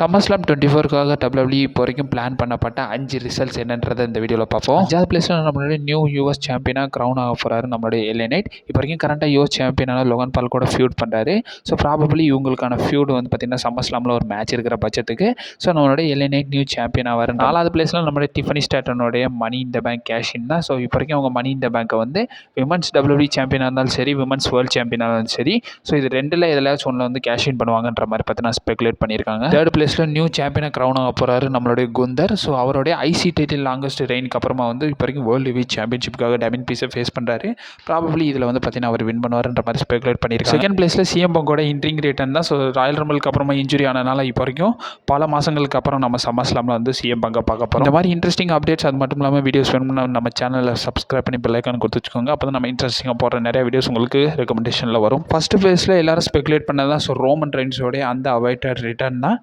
SummerSlam 24க்காக WWE இப்போ வரைக்கும் plan பண்ணப்பட்ட 5 ரிசல்ட்ஸ் என்னன்றதை இந்த வீடியோவில் பார்ப்போம். 5வது பிளேஸில் நம்மளுடைய நியூ யூஎஸ் சாம்பியனாக க்ரௌன் ஆக போகிறாரு நம்மளுடைய LA Knight. இப்போ வரைக்கும் கரண்ட்டாக யூஎஸ் சாம்பியனான லோகன் பால் கூட ஃபியூட் பண்ணுறாரு. ஸோ ப்ராபபிளி இவங்களுக்கான ஃபியூட் வந்து பார்த்திங்கன்னா SummerSlamல ஒரு மேட்ச் இருக்கிற பட்சத்துக்கு ஸோ நம்மளுடைய LA Knight நியூ சாம்பியன் ஆவார். 4வது பிளேஸில் நம்மளுடைய டிஃபனி ஸ்டாட்டனுடைய மணி இந்த பேங்க் கேஷ் இன் தான். ஸோ இப்போ வரைக்கும் அவங்க மணி இந்த பேங்க்கை வந்து விமன்ஸ் WWE சாம்பியனாக இருந்தாலும் சரி, விமன்ஸ் வேர்ல்டு சாம்பியனாக இருந்தாலும் சரி, ஸோ இது ரெண்டில் எதிலாச்சும் ஒன்றில் வந்து கேஷ் இன் பண்ணுவாங்கன்ற மாதிரி பார்த்தீங்கன்னா ஸ்பெகுலேட் பண்ணியிருக்காங்க. 3rd பிளேஸில் நியூ சாம்பியனாக க்ரௌன் ஆக போகிறாரு நம்மளுடைய குந்தர். ஸோ அவருடைய ஐசி டைட்டில் லாங்கஸ்ட் ரெயினுக்கு அப்புறமா வந்து இப்போ வரைக்கும் வேர்ல்டு ஹெவிவெயிட் சாம்பியன்ஷிப்புக்காக டேமின் பீஸை ஃபேஸ் பண்ணுறாரு. ப்ராபபிளி இதில் வந்து பார்த்தீங்கன்னா அவர் வின் பண்ணுவார்ன்ற மாதிரி ஸ்பெகுலேட் பண்ணியிருக்காங்க. 2nd பிளேஸில் CM Punkோட இன்ட்ரிங் ரிட்டர்ன் தான். ஸோ ராயல் ரம்பிளுக்கு அப்புறமா இன்ஜுரி ஆனதுனால இப்போ வரைக்கும் பல மாதங்களுக்கு அப்புறம் நம்ம SummerSlamல வந்து CM Punkை பார்க்க போகிறோம். இந்த மாதிரி இன்ட்ரெஸ்டிங் அப்டேட்ஸ் அது மட்டும் இல்லாமல் வீடியோஸ் வேணும்னா நம்ம சேனலில் சப்ஸ்கிரைப் பண்ணி பெல் ஐக்கான் கொடுத்து வச்சுக்கோங்க. அப்போ தான் நம்ம இன்ட்ரெஸ்டிங்காக போடுற நிறைய வீடியோஸ் உங்களுக்கு ரெக்கமெண்டேஷனில் வரும். ஃபர்ஸ்ட் பிளேஸில் எல்லாரும் ஸ்பெகுலேட் பண்ணதான் ஸோ ரோமன் ரெயின்ஸோடைய அந்த அவைட்டட் ரிட்டர்ன் தான்.